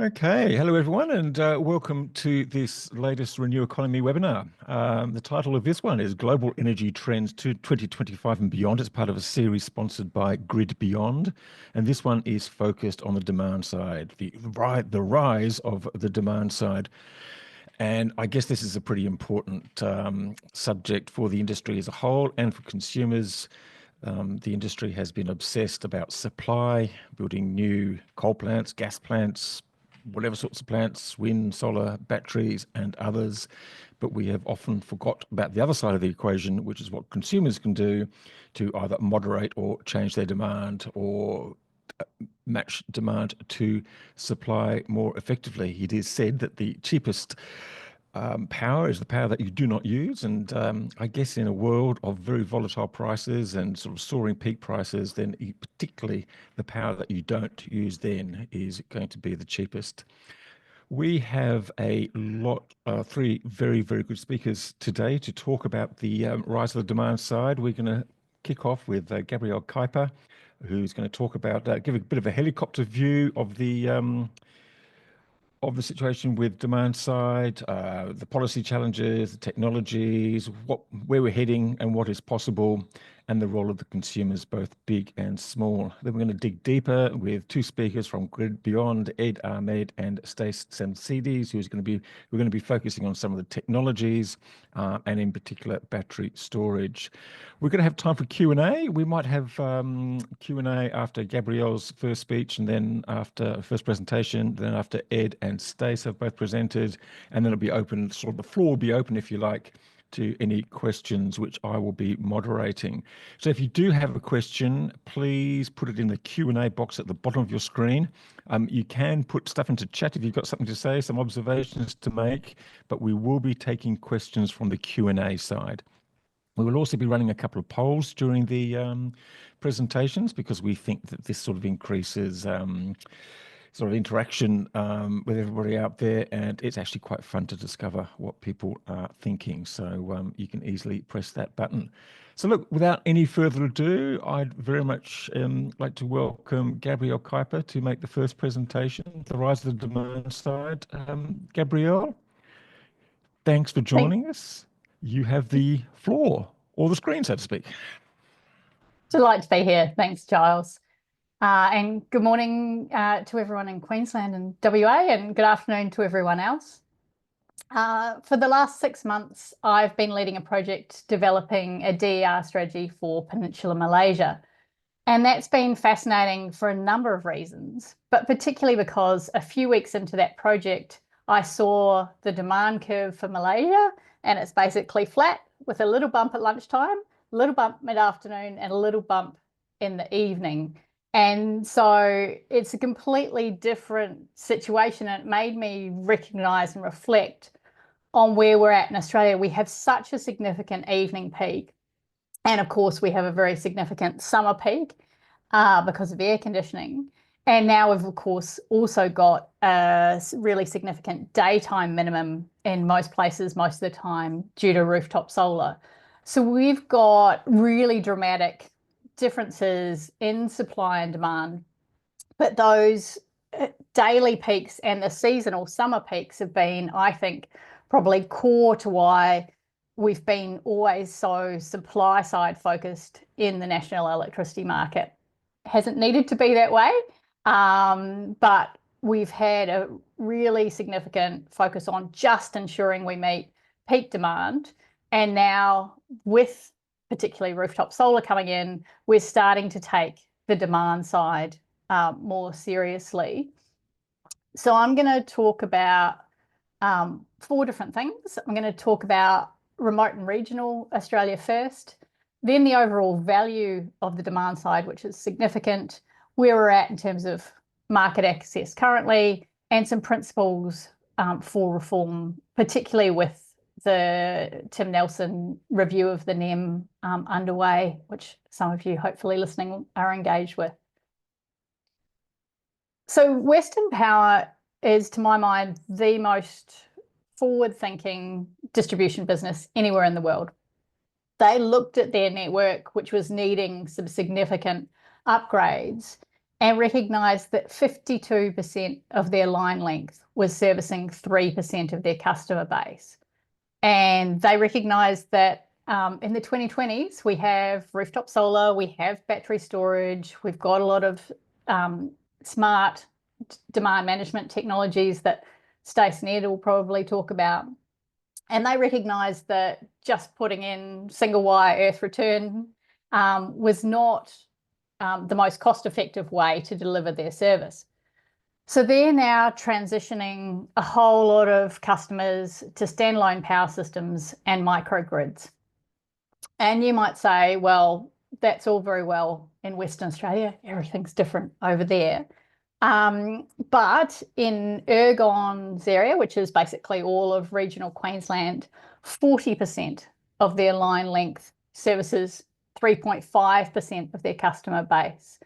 Okay, hello everyone, and welcome to this latest Renew Economy webinar. The title of this one is Global Energy Trends to 2025 and Beyond. It's part of a series sponsored by GridBeyond, and this one is focused on the demand side, the rise of the demand side. And I guess this is a pretty important subject for the industry as a whole and for consumers. The industry has been obsessed about supply, building new coal plants, gas plants, whatever sorts of plants, wind, solar, batteries, and others. But we have often forgot about the other side of the equation, which is what consumers can do to either moderate or change their demand or match demand to supply more effectively. It is said that the cheapest power is the power that you do not use. And I guess in a world of very volatile prices and sort of soaring peak prices, then particularly the power that you don't use then is going to be the cheapest. We have three very, very good speakers today to talk about the rise of the demand side. We're going to kick off with Gabrielle Kuiper, who's going to talk about, give a bit of a helicopter view of the situation with demand side, the policy challenges, the technologies, where we're heading and what is possible, and the role of the consumers, both big and small. Then we're going to dig deeper with two speakers from GridBeyond, Ed Ahmed and Stace Samsides, we're going to be focusing on some of the technologies and in particular battery storage. We're going to have time for Q&A. We might have Q&A after Gabrielle's first speech and then after first presentation, then after Ed and Stace have both presented, and then it'll be open, sort of the floor will be open if you like, to any questions which I will be moderating. So if you do have a question, please put it in the Q&A box at the bottom of your screen. You can put stuff into chat if you've got something to say, some observations to make, but we will be taking questions from the Q&A side. We will also be running a couple of polls during the presentations because we think that this sort of increases sort of interaction with everybody out there, and it's actually quite fun to discover what people are thinking. So you can easily press that button. So look, without any further ado, I'd very much like to welcome Gabrielle Kuiper to make the first presentation, The Rise of the Demand Side. Gabrielle, thanks for joining us. You have the floor, or the screen, so to speak. Delight to be here. Thanks, Giles. And good morning to everyone in Queensland and WA, and good afternoon to everyone else. For the last 6 months, I've been leading a project developing a DER strategy for Peninsular Malaysia. And that's been fascinating for a number of reasons, but particularly because a few weeks into that project, I saw the demand curve for Malaysia, and it's basically flat with a little bump at lunchtime, a little bump mid-afternoon, and a little bump in the evening. And so it's a completely different situation. And it made me recognise and reflect on where we're at in Australia. We have such a significant evening peak. And of course, we have a very significant summer peak because of air conditioning. And now we've, of course, also got a really significant daytime minimum in most places, most of the time, due to rooftop solar. So we've got really dramatic differences in supply and demand, but those daily peaks and the seasonal summer peaks have been, I think, probably core to why we've been always so supply side focused in the national electricity market. It hasn't needed to be that way, but we've had a really significant focus on just ensuring we meet peak demand. And now with particularly rooftop solar coming in, we're starting to take the demand side more seriously. So I'm going to talk about 4 different things. I'm going to talk about remote and regional Australia first, then the overall value of the demand side, which is significant, where we're at in terms of market access currently, and some principles for reform, particularly with the Tim Nelson review of the NEM underway, which some of you hopefully listening are engaged with. So Western Power is, to my mind, the most forward-thinking distribution business anywhere in the world. They looked at their network, which was needing some significant upgrades, and recognised that 52% of their line length was servicing 3% of their customer base. And they recognised that in the 2020s, we have rooftop solar, we have battery storage, we've got a lot of smart demand management technologies that Stacey and Ed will probably talk about. And they recognised that just putting in single wire earth return was not the most cost-effective way to deliver their service. So they're now transitioning a whole lot of customers to standalone power systems and microgrids. And you might say, well, that's all very well in Western Australia. Everything's different over there. But in Ergon's area, which is basically all of regional Queensland, 40% of their line length services 3.5% of their customer base.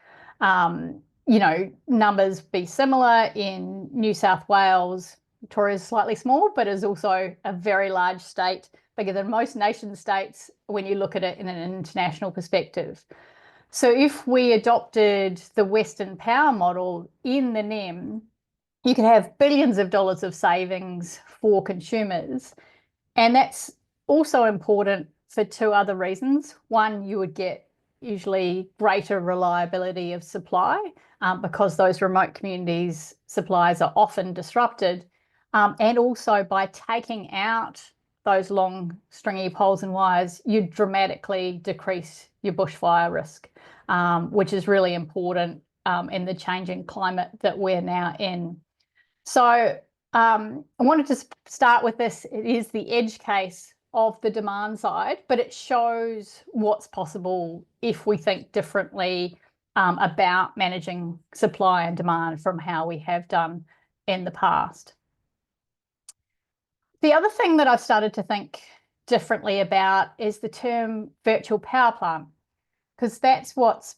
You know, numbers be similar in New South Wales. Victoria is slightly small, but is also a very large state, bigger than most nation states when you look at it in an international perspective. So if we adopted the Western power model in the NEM, you could have billions of dollars of savings for consumers. And that's also important for two other reasons. One, you would get usually greater reliability of supply because those remote communities' supplies are often disrupted. And also by taking out those long stringy poles and wires, you dramatically decrease your bushfire risk, which is really important in the changing climate that we're now in. So I wanted to start with this. It is the edge case of the demand side, but it shows what's possible if we think differently about managing supply and demand from how we have done in the past. The other thing that I've started to think differently about is the term virtual power plant, because that's what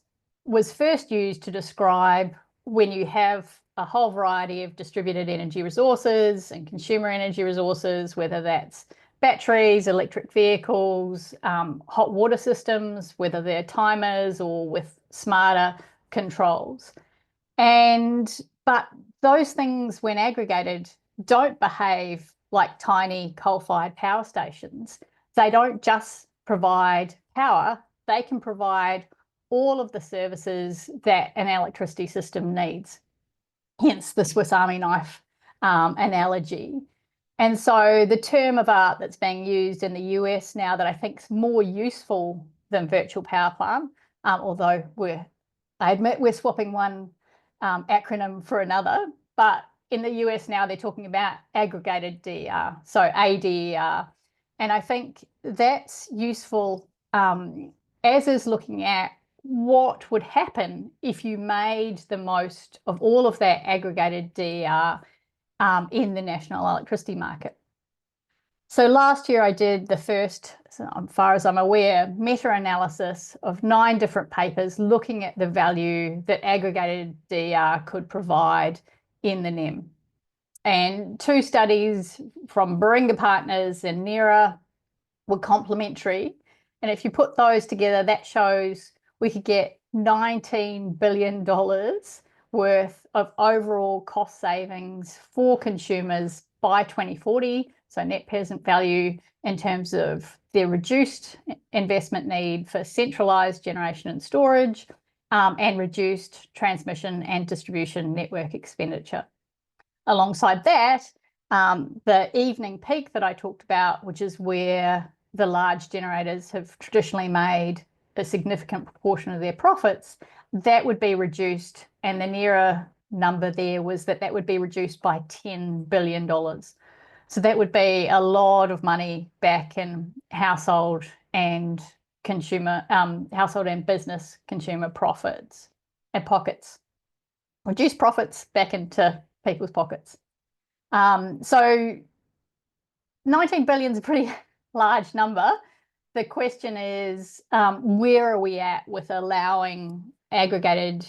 was first used to describe when you have a whole variety of distributed energy resources and consumer energy resources, whether that's batteries, electric vehicles, hot water systems, whether they're timers or with smarter controls. But those things, when aggregated, don't behave like tiny coal-fired power stations. They don't just provide power, they can provide all of the services that an electricity system needs. Hence the Swiss Army knife analogy. And so the term of art that's being used in the US now that I think is more useful than virtual power plant, although I admit we're swapping one acronym for another, but in the US now they're talking about aggregated DER, so ADER. And I think that's useful as is looking at what would happen if you made the most of all of that aggregated DER in the national electricity market. So last year I did the first, as far as I'm aware, meta-analysis of 9 different papers looking at the value that aggregated DER could provide in the NEM. And 2 studies from Baringa Partners and NERA were complementary. And if you put those together, that shows we could get $19 billion worth of overall cost savings for consumers by 2040. So net present value in terms of their reduced investment need for centralised generation and storage and reduced transmission and distribution network expenditure. Alongside that, the evening peak that I talked about, which is where the large generators have traditionally made a significant proportion of their profits, that would be reduced. And the NERA number there was that would be reduced by $10 billion. So that would be a lot of money back in household and consumer, household and business consumer profits and pockets. Reduce profits back into people's pockets. So 19 billion is a pretty large number. The question is, where are we at with allowing aggregated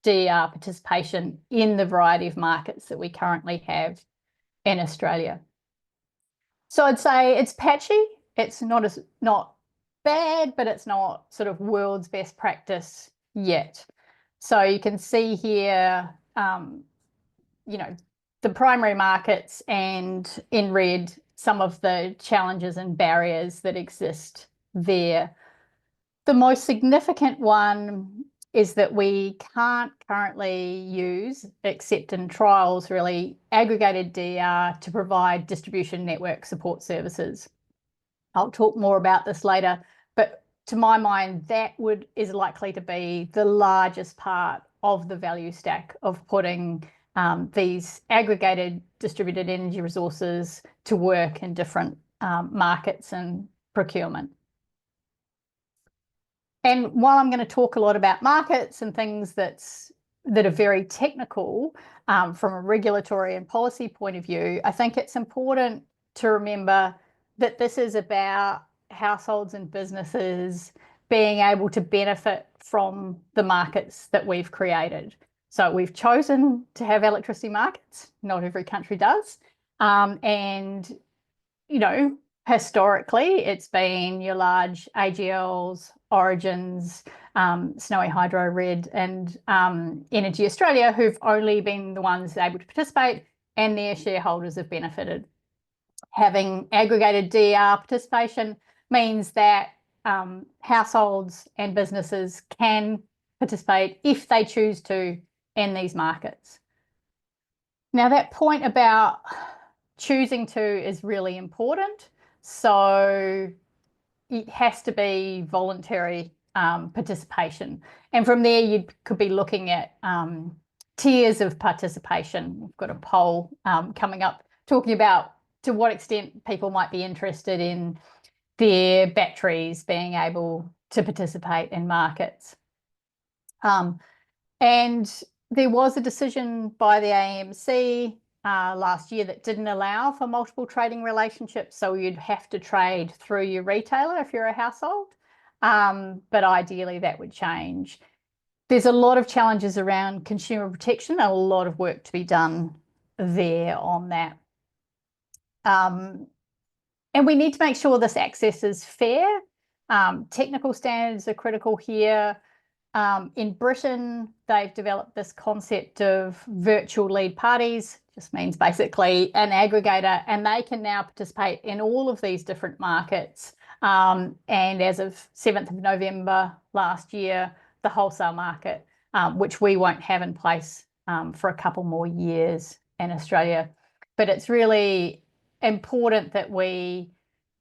DER participation in the variety of markets that we currently have in Australia? So I'd say it's patchy. It's not bad, but it's not sort of world's best practice yet. So you can see here, you know, the primary markets, and in red, some of the challenges and barriers that exist there. The most significant one is that we can't currently use, except in trials really, aggregated DER to provide distribution network support services. I'll talk more about this later, but to my mind, that is likely to be the largest part of the value stack of putting these aggregated distributed energy resources to work in different markets and procurement. And while I'm going to talk a lot about markets and things that are very technical from a regulatory and policy point of view, I think it's important to remember that this is about households and businesses being able to benefit from the markets that we've created. So we've chosen to have electricity markets. Not every country does. And, you know, historically, it's been your large AGLs, Origins, Snowy Hydro, Red, and Energy Australia, who've only been the ones able to participate, and their shareholders have benefited. Having aggregated DER participation means that households and businesses can participate if they choose to in these markets. Now, that point about choosing to is really important. So it has to be voluntary participation. And from there, you could be looking at tiers of participation. We've got a poll coming up talking about to what extent people might be interested in their batteries being able to participate in markets. And there was a decision by the AMC last year that didn't allow for multiple trading relationships. So you'd have to trade through your retailer if you're a household. But ideally that would change. There's a lot of challenges around consumer protection and a lot of work to be done there on that. And we need to make sure this access is fair. Technical standards are critical here. In Britain, they've developed this concept of virtual lead parties, just means basically an aggregator, and they can now participate in all of these different markets. And as of 7th of November last year, the wholesale market, which we won't have in place for a couple more years in Australia. But it's really important that we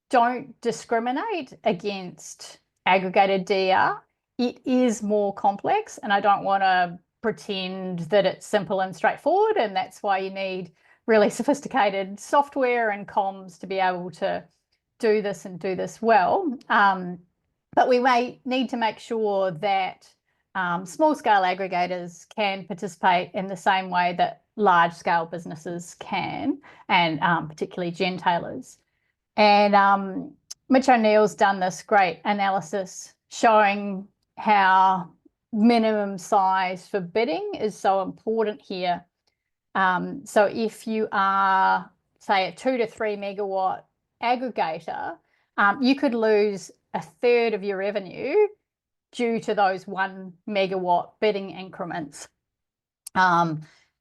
don't discriminate against aggregated DER. It is more complex, and I don't want to pretend that it's simple and straightforward, and that's why you need really sophisticated software and comms to be able to do this and do this well. But we may need to make sure that small-scale aggregators can participate in the same way that large-scale businesses can, and particularly gentailers. And Mitch O'Neill's done this great analysis showing how minimum size for bidding is so important here. So if you are, say, a 2 to 3 megawatt aggregator, you could lose a third of your revenue due to those 1 megawatt bidding increments.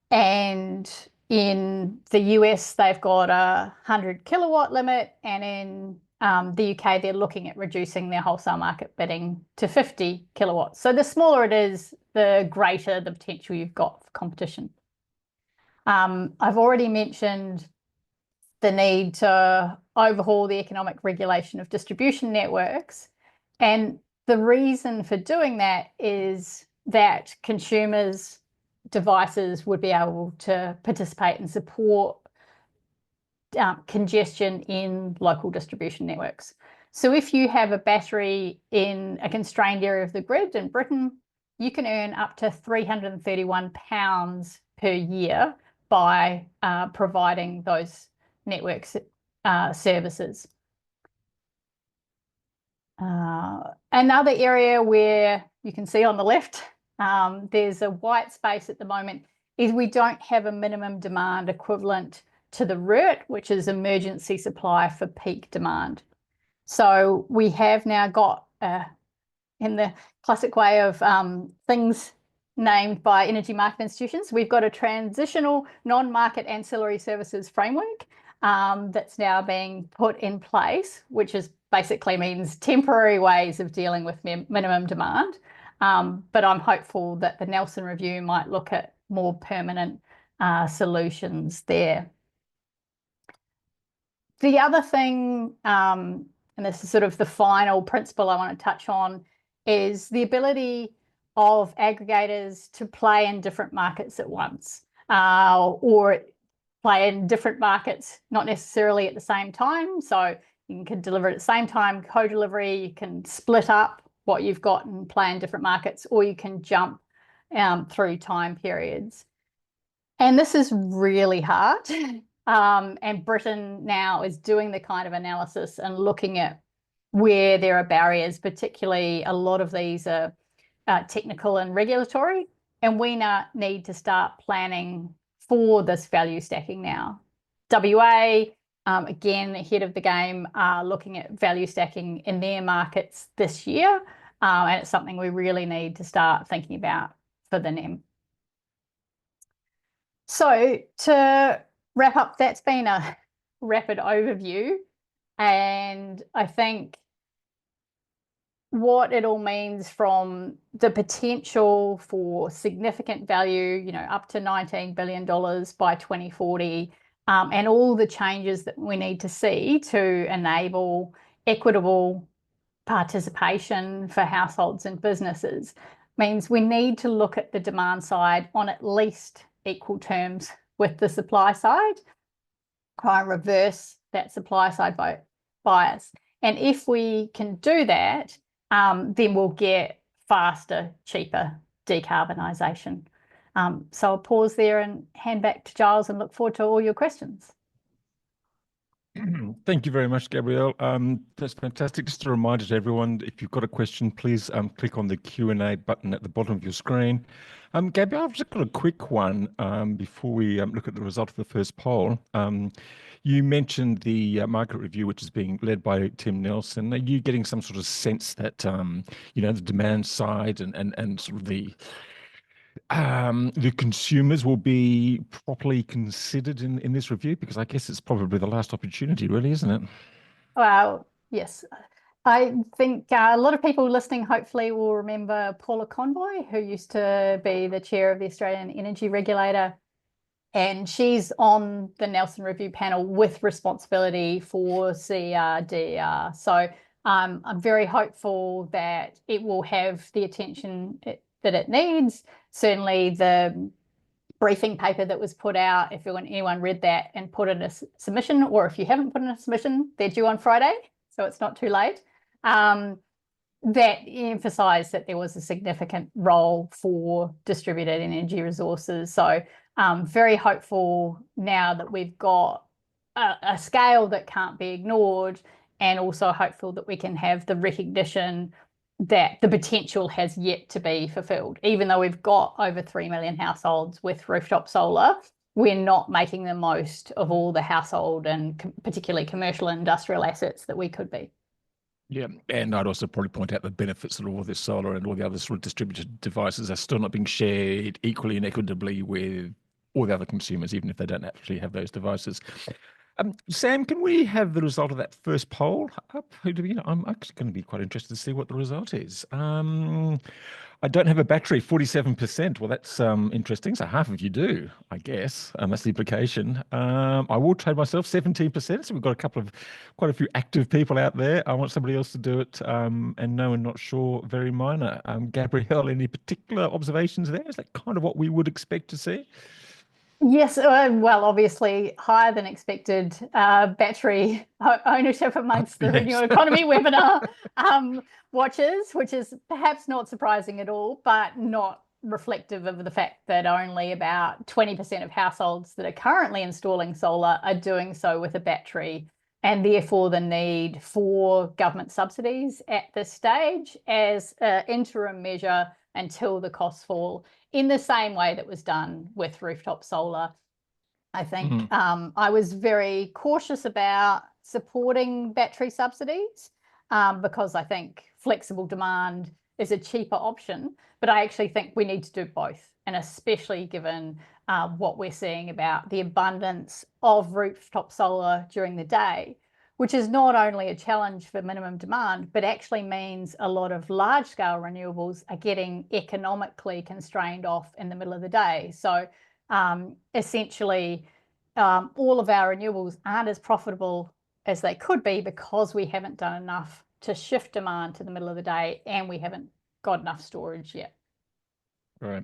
And in the US, they've got a 100 kilowatt limit, and in the UK, they're looking at reducing their wholesale market bidding to 50 kilowatts. So the smaller it is, the greater the potential you've got for competition. I've already mentioned the need to overhaul the economic regulation of distribution networks. And the reason for doing that is that consumers' devices would be able to participate and support congestion in local distribution networks. So if you have a battery in a constrained area of the grid in Britain, you can earn up to £331 per year by providing those network services. Another area where you can see on the left, there's a white space at the moment, is we don't have a minimum demand equivalent to the RERT, which is emergency supply for peak demand. So we have now got, in the classic way of things named by energy market institutions. We've got a transitional non-market ancillary services framework that's now being put in place, which is basically means temporary ways of dealing with minimum demand. But I'm hopeful that the Nelson Review might look at more permanent solutions there. The other thing, and this is sort of the final principle I want to touch on, is the ability of aggregators to play in different markets at once, or play in different markets, not necessarily at the same time. So you can deliver at the same time, co-delivery, you can split up what you've got and play in different markets, or you can jump through time periods. And this is really hard. And Britain now is doing the kind of analysis and looking at where there are barriers, particularly a lot of these are technical and regulatory, and we now need to start planning for this value stacking now. WA, again, ahead of the game, are looking at value stacking in their markets this year, and it's something we really need to start thinking about for the NEM. So to wrap up, that's been a rapid overview, and I think what it all means from the potential for significant value, you know, up to $19 billion by 2040, and all the changes that we need to see to enable equitable participation for households and businesses means we need to look at the demand side on at least equal terms with the supply side, try and reverse that supply side bias. And if we can do that, then we'll get faster, cheaper decarbonisation. So I'll pause there and hand back to Giles and look forward to all your questions. Thank you very much, Gabrielle. That's fantastic. Just a reminder to everyone, if you've got a question, please click on the Q&A button at the bottom of your screen. Gabrielle, I've just got a quick one before we look at the result of the first poll. You mentioned the market review, which is being led by Tim Nelson. Are you getting some sort of sense that, you know, the demand side and sort of the consumers will be properly considered in this review? Because I guess it's probably the last opportunity, really, isn't it? Well, yes. I think a lot of people listening hopefully will remember Paula Conboy, who used to be the chair of the Australian Energy Regulator, and she's on the Nelson Review panel with responsibility for CRDR. So I'm very hopeful that it will have the attention that it needs. Certainly the briefing paper that was put out, if anyone read that and put in a submission, or if you haven't put in a submission, they're due on Friday, so it's not too late. That emphasised that there was a significant role for distributed energy resources. So very hopeful now that we've got a scale that can't be ignored, and also hopeful that we can have the recognition that the potential has yet to be fulfilled. Even though we've got over 3 million households with rooftop solar, we're not making the most of all the household and particularly commercial and industrial assets that we could be. Yeah, and I'd also probably point out the benefits that all this solar and all the other sort of distributed devices are still not being shared equally and equitably with all the other consumers, even if they don't actually have those devices. Sam, can we have the result of that first poll up? You know, I'm actually going to be quite interested to see what the result is. I don't have a battery, 47%. Well, that's interesting. So half of you do, I guess. That's the implication. I will trade myself 17%. So we've got quite a few active people out there. I want somebody else to do it. And no, and not sure, very minor. Gabrielle, any particular observations there? Is that kind of what we would expect to see? Yes, well, obviously higher than expected battery ownership amongst the Renewable Economy webinar watchers, which is perhaps not surprising at all, but not reflective of the fact that only about 20% of households that are currently installing solar are doing so with a battery, and therefore the need for government subsidies at this stage as an interim measure until the costs fall, in the same way that was done with rooftop solar. I think I was very cautious about supporting battery subsidies because I think flexible demand is a cheaper option, but I actually think we need to do both, and especially given what we're seeing about the abundance of rooftop solar during the day, which is not only a challenge for minimum demand, but actually means a lot of large-scale renewables are getting economically constrained off in the middle of the day. So essentially, all of our renewables aren't as profitable as they could be because we haven't done enough to shift demand to the middle of the day, and we haven't got enough storage yet. Right.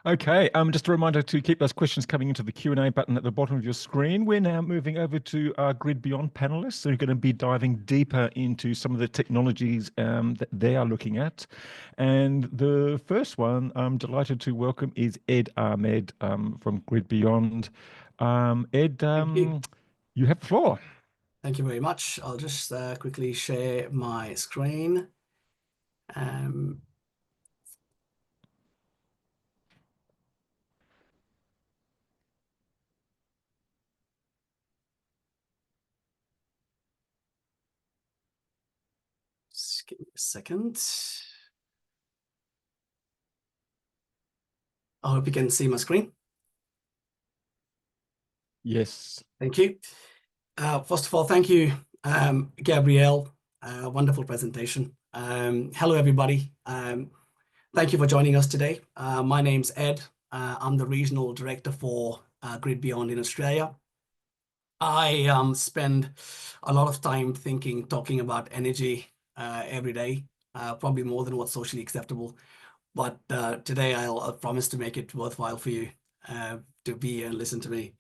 Okay, just a reminder to keep those questions coming into the Q&A button at the bottom of your screen. We're now moving over to our GridBeyond panelists. So we're going to be diving deeper into some of the technologies that they are looking at. And the first one I'm delighted to welcome is Ed Ahmed from GridBeyond. Ed, you have the floor. Thank you very much. I'll just quickly share my screen. Just give me a second. I hope you can see my screen. Yes. Thank you. First of all, thank you, Gabrielle. Wonderful presentation. Hello, everybody. Thank you for joining us today. My name's Ed. I'm the Regional Director for GridBeyond in Australia. I spend a lot of time talking about energy every day, probably more than what's socially acceptable. But today I'll promise to make it worthwhile for you to be here and listen to me.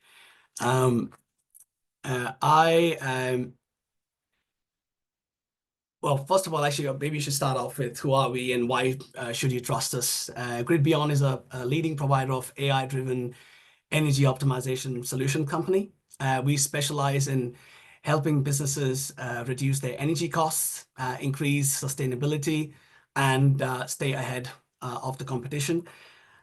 Well, first of all, actually, maybe you should start off with who are we and why should you trust us? GridBeyond is a leading provider of AI-driven energy optimization solution company. We specialize in helping businesses reduce their energy costs, increase sustainability, and stay ahead of the competition.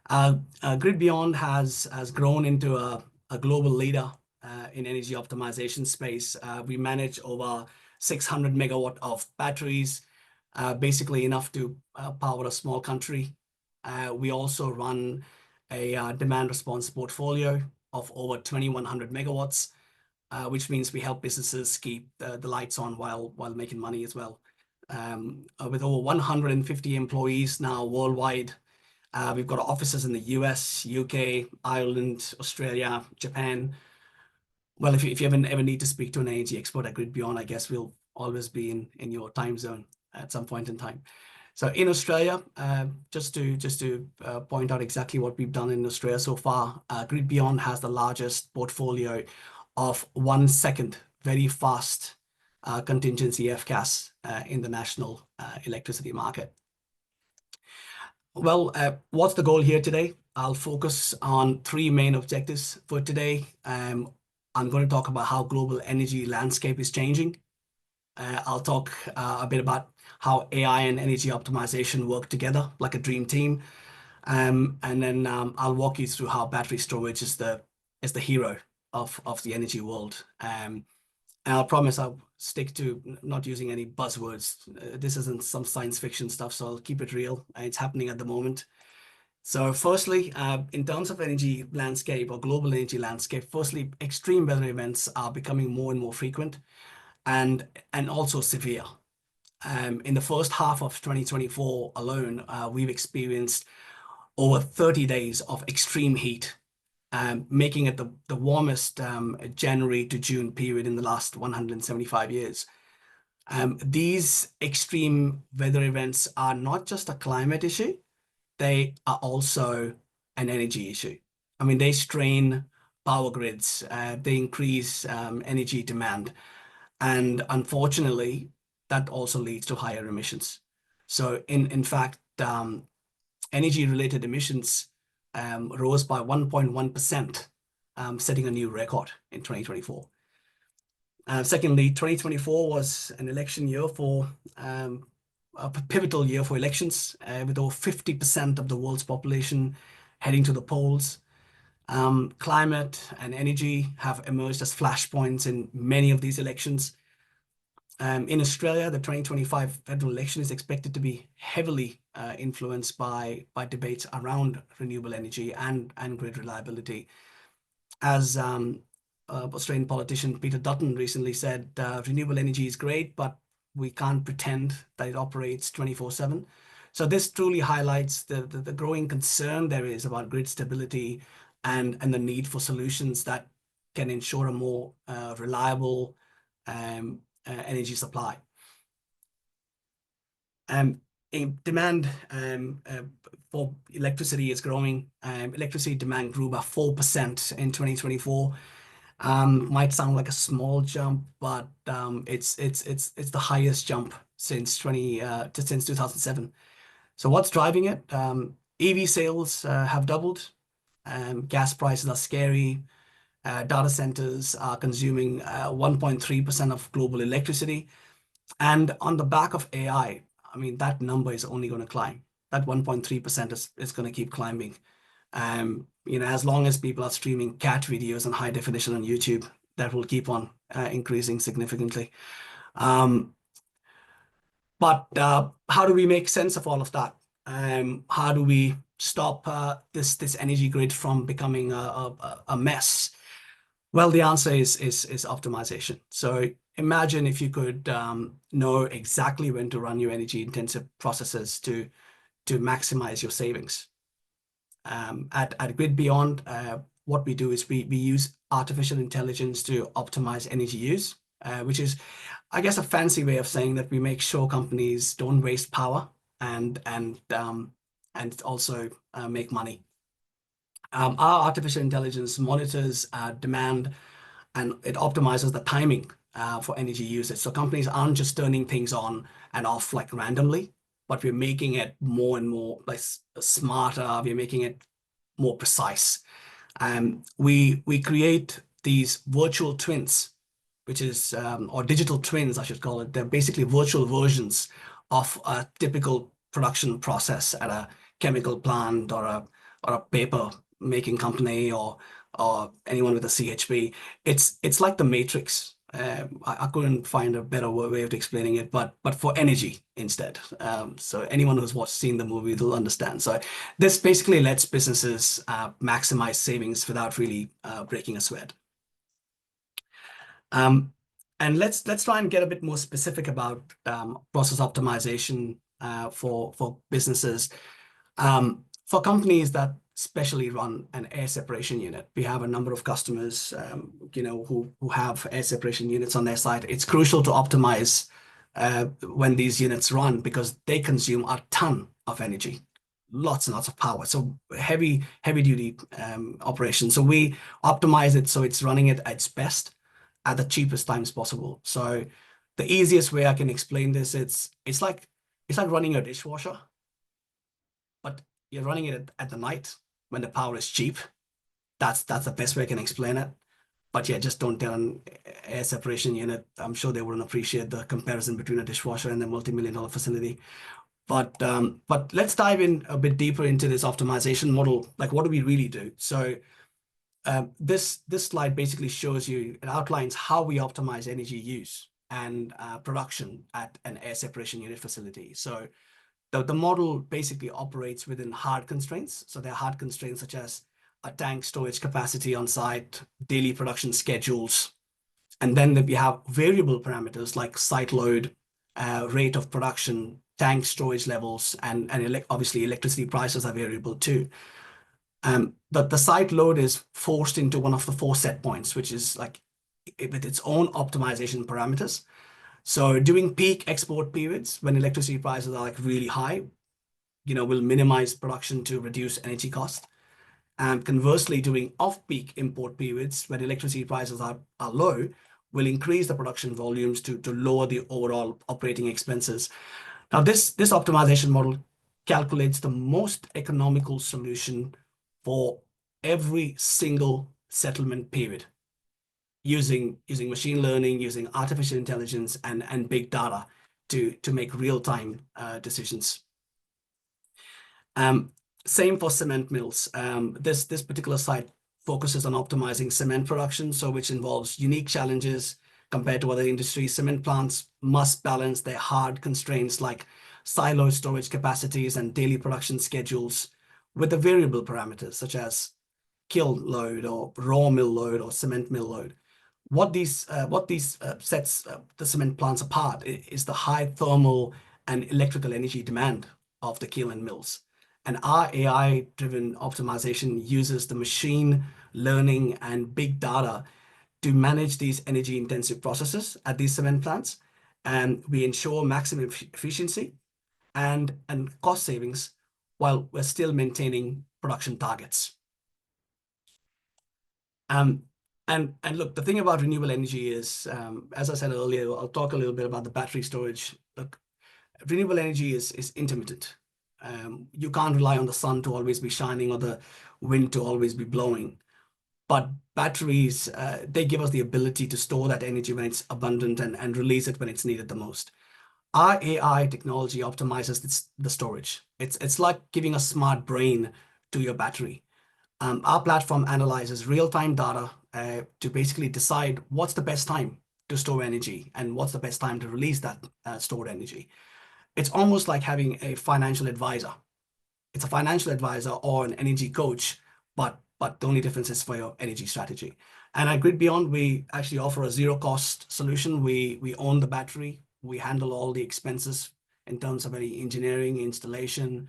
GridBeyond has grown into a global leader in energy optimization space. We manage over 600 megawatt of batteries, basically enough to power a small country. We also run a demand response portfolio of over 2,100 megawatts, which means we help businesses keep the lights on while making money as well. With over 150 employees now worldwide, we've got offices in the US, UK, Ireland, Australia, Japan. Well, if you ever need to speak to an energy expert at GridBeyond, I guess we'll always be in your time zone at some point in time. So in Australia, just to point out exactly what we've done in Australia so far, GridBeyond has the largest portfolio of 1 second very fast contingency FCAS in the national electricity market. Well, what's the goal here today? I'll focus on 3 main objectives for today. I'm going to talk about how global energy landscape is changing. I'll talk a bit about how AI and energy optimization work together like a dream team. And then I'll walk you through how battery storage is the hero of the energy world. And I'll promise I'll stick to not using any buzzwords. This isn't some science fiction stuff, so I'll keep it real. It's happening at the moment. So firstly, in terms of energy landscape or global energy landscape, firstly, extreme weather events are becoming more and more frequent and also severe. In the first half of 2024 alone, we've experienced over 30 days of extreme heat, making it the warmest January to June period in the last 175 years. These extreme weather events are not just a climate issue, they are also an energy issue. I mean, they strain power grids, they increase energy demand, and unfortunately, that also leads to higher emissions. So in fact, energy-related emissions rose by 1.1%, setting a new record in 2024. Secondly, 2024 was an election year a pivotal year for elections, with over 50% of the world's population heading to the polls. Climate and energy have emerged as flashpoints in many of these elections. In Australia, the 2025 federal election is expected to be heavily influenced by debates around renewable energy and grid reliability. As Australian politician Peter Dutton recently said, renewable energy is great, but we can't pretend that it operates 24/7. So this truly highlights the growing concern there is about grid stability and the need for solutions that can ensure a more reliable energy supply. Demand for electricity is growing. Electricity demand grew by 4% in 2024. Might sound like a small jump, but it's the highest jump since 2007. So what's driving it? EV sales have doubled. Gas prices are scary. Data centers are consuming 1.3% of global electricity. And on the back of AI, I mean, that number is only going to climb. That 1.3% is going to keep climbing. As long as people are streaming cat videos in high definition on YouTube, that will keep on increasing significantly. But how do we make sense of all of that? How do we stop this energy grid from becoming a mess? Well, the answer is optimization. So imagine if you could know exactly when to run your energy-intensive processes to maximize your savings. At GridBeyond, what we do is we use artificial intelligence to optimize energy use, which is, I guess, a fancy way of saying that we make sure companies don't waste power and also make money. Our artificial intelligence monitors demand, and it optimizes the timing for energy usage. So companies aren't just turning things on and off like randomly, but we're making it more and more like smarter. We're making it more precise. We create these virtual twins, which is or digital twins, I should call it. They're basically virtual versions of a typical production process at a chemical plant or a paper making company or anyone with a CHP. It's like the Matrix. I couldn't find a better way of explaining it, but for energy instead. So anyone who's seen the movie will understand. So this basically lets businesses maximize savings without really breaking a sweat. And let's try and get a bit more specific about process optimization for businesses. For companies that specially run an air separation unit, we have a number of customers, who have air separation units on their site. It's crucial to optimize when these units run because they consume a ton of energy, lots and lots of power. So heavy duty operation. So we optimize it so it's running it at its best at the cheapest times possible. So the easiest way I can explain this, it's like running a dishwasher, but you're running it at the night when the power is cheap. That's the best way I can explain it. But yeah, just don't tell an air separation unit. I'm sure they wouldn't appreciate the comparison between a dishwasher and a multi-million-dollar facility. But let's dive in a bit deeper into this optimization model. Like, what do we really do? So this slide basically shows you, it outlines how we optimize energy use and production at an air separation unit facility. So the model basically operates within hard constraints. So there are hard constraints such as a tank storage capacity on site, daily production schedules, and then we have variable parameters like site load, rate of production, tank storage levels, and obviously electricity prices are variable too. The site load is forced into one of the 4 set points, which is like with its own optimization parameters. So during peak export periods, when electricity prices are like really high, we'll minimize production to reduce energy cost. And conversely, during off-peak import periods, when electricity prices are low, we'll increase the production volumes to lower the overall operating expenses. Now, this optimization model calculates the most economical solution for every single settlement period, using machine learning, using artificial intelligence and big data to make real-time decisions. Same for cement mills. This particular site focuses on optimizing cement production, so which involves unique challenges compared to other industries. Cement plants must balance their hard constraints like silo storage capacities and daily production schedules with the variable parameters such as kiln load or raw mill load or cement mill load. What these sets the cement plants apart is the high thermal and electrical energy demand of the kiln and mills. And our AI-driven optimization uses the machine learning and big data to manage these energy-intensive processes at these cement plants. And we ensure maximum efficiency and cost savings while we're still maintaining production targets. And look, the thing about renewable energy is, as I said earlier, I'll talk a little bit about the battery storage. Look, renewable energy is intermittent. You can't rely on the sun to always be shining or the wind to always be blowing. But batteries, they give us the ability to store that energy when it's abundant and release it when it's needed the most. Our AI technology optimizes the storage. It's like giving a smart brain to your battery. Our platform analyzes real-time data to basically decide what's the best time to store energy and what's the best time to release that stored energy. It's almost like having a financial advisor. It's a financial advisor or an energy coach, but the only difference is for your energy strategy. And at GridBeyond, we actually offer a zero-cost solution. We own the battery. We handle all the expenses in terms of any engineering, installation,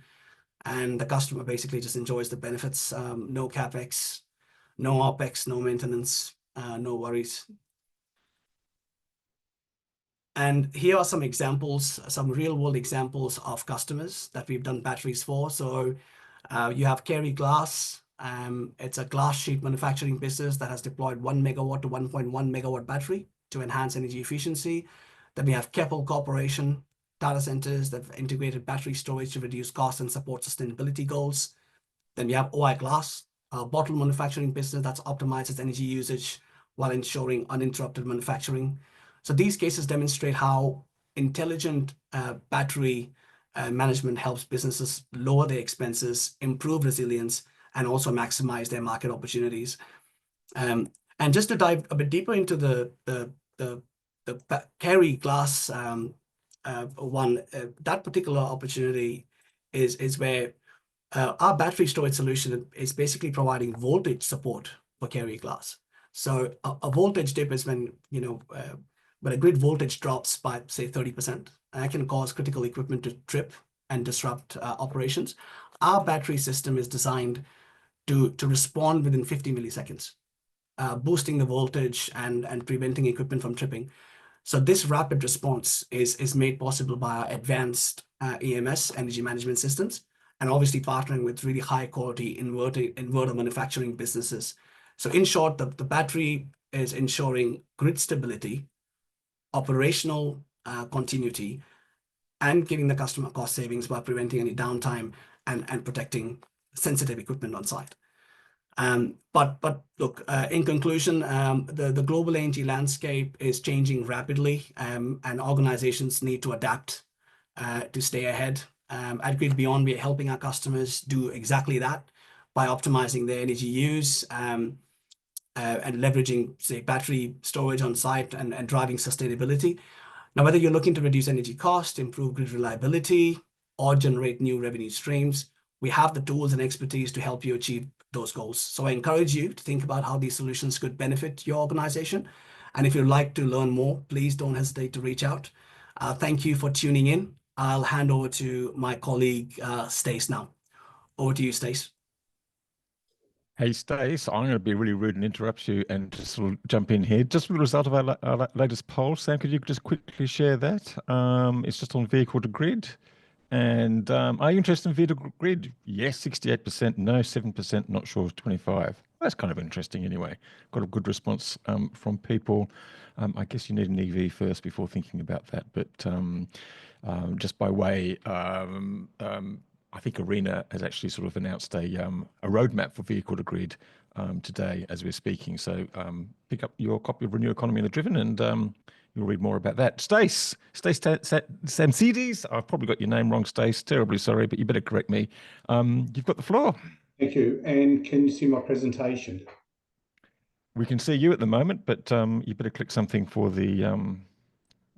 and the customer basically just enjoys the benefits. No CapEx, no OpEx, no maintenance, no worries. And here are some examples, some real-world examples of customers that we've done batteries for. So you have Kerry Glass. It's a glass sheet manufacturing business that has deployed 1 megawatt to 1.1 megawatt battery to enhance energy efficiency. Then we have Keppel Corporation, data centers that have integrated battery storage to reduce costs and support sustainability goals. Then we have OI Glass, a bottle manufacturing business that's optimized its energy usage while ensuring uninterrupted manufacturing. So these cases demonstrate how intelligent battery management helps businesses lower their expenses, improve resilience, and also maximize their market opportunities. And just to dive a bit deeper into the Kerry Glass one, that particular opportunity is where our battery storage solution is basically providing voltage support for Kerry Glass. So a voltage dip is when when a grid voltage drops by say 30%, and that can cause critical equipment to trip and disrupt operations. Our battery system is designed to respond within 50 milliseconds, boosting the voltage and preventing equipment from tripping. So this rapid response is made possible by our advanced EMS, energy management systems, and obviously partnering with really high quality inverter manufacturing businesses. So in short, the battery is ensuring grid stability, operational continuity, and giving the customer cost savings by preventing any downtime and protecting sensitive equipment on site. But look, in conclusion, the global energy landscape is changing rapidly, and organizations need to adapt to stay ahead. At GridBeyond, we are helping our customers do exactly that by optimizing their energy use and leveraging, say, battery storage on site and driving sustainability. Now, whether you're looking to reduce energy cost, improve grid reliability, or generate new revenue streams, we have the tools and expertise to help you achieve those goals. So I encourage you to think about how these solutions could benefit your organization. And if you'd like to learn more, please don't hesitate to reach out. Thank you for tuning in. I'll hand over to my colleague, Stace now. Over to you, Stace. Hey, Stace, I'm going to be really rude and interrupt you and just sort of jump in here. Just with the result of our latest poll, Sam, could you just quickly share that? It's just on vehicle to grid. And are you interested in vehicle grid? Yes, 68%, no, 7%, not sure, 25%. That's kind of interesting anyway. Got a good response from people. I guess you need an EV first before thinking about that. But just by way, I think Arena has actually sort of announced a roadmap for vehicle to grid today as we're speaking. So pick up your copy of Renew Economy in the Driven and you'll read more about that. Stace Samsides, I've probably got your name wrong, Stace. Terribly sorry, but you better correct me. You've got the floor. Thank you. And can you see my presentation? We can see you at the moment, but you better click something for the, and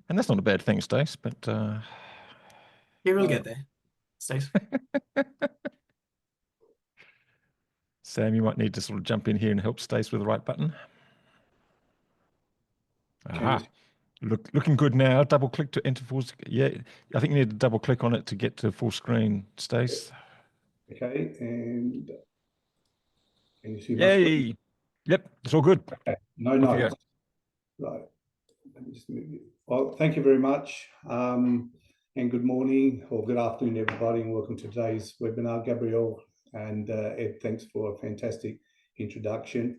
that's not a bad thing, Stace, but... You will get there, Stace. Sam, you might need to sort of jump in here and help Stace with the right button. Aha, looking good now. Double click to enter full. Yeah, I think you need to double click on it to get to full screen, Stace. Okay, and can you see my Yay! screen? Yep, it's all good. Okay. No Off you notes. Right. Let me just move it. Well, thank you very much, and good morning or good afternoon, everybody, and welcome to today's webinar. Gabrielle and Ed, thanks for a fantastic introduction.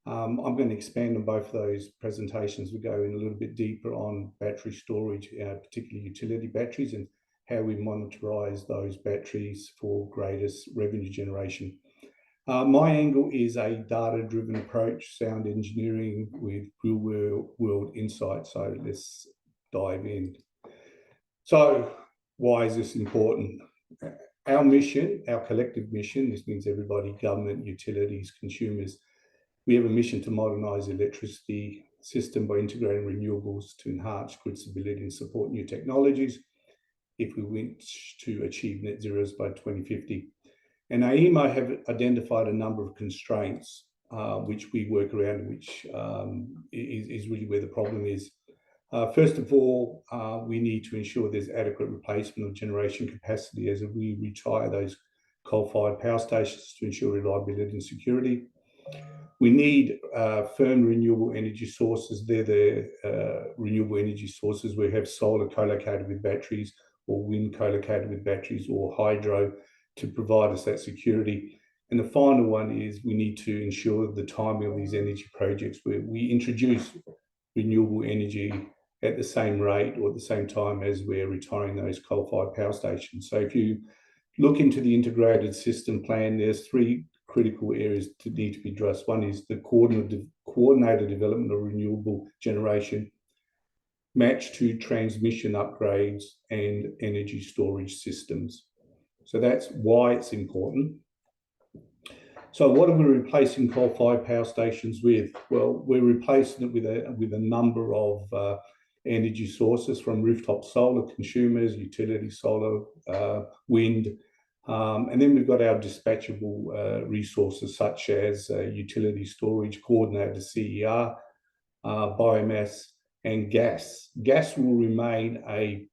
I'm going to expand on both of those presentations. We go in a little bit deeper on battery storage, particularly utility batteries, and how we monetize those batteries for greatest revenue generation. My angle is a data-driven approach, sound engineering with real-world insight. So let's dive in. So why is this important? Our mission, our collective mission, this means everybody, government, utilities, consumers, we have a mission to modernize the electricity system by integrating renewables to enhance grid stability and support new technologies if we wish to achieve net zeros by 2050. And AEMO have identified a number of constraints which we work around, which is really where the problem is. First of all, we need to ensure there's adequate replacement of generation capacity as we retire those coal-fired power stations to ensure reliability and security. We need firm renewable energy sources. They're the renewable energy sources. We have solar co-located with batteries, or wind co-located with batteries, or hydro to provide us that security. And the final one is we need to ensure the timing of these energy projects where we introduce renewable energy at the same rate or at the same time as we're retiring those coal-fired power stations. So if you look into the integrated system plan, there's three critical areas to need to be addressed. One is the coordinated development of renewable generation, matched to transmission upgrades and energy storage systems. So that's why it's important. So what are we replacing coal-fired power stations with? Well, we're replacing it with a number of energy sources, from rooftop solar, consumers, utility solar, wind, and then we've got our dispatchable resources such as utility storage, coordinated CER, biomass, and gas. Gas will remain a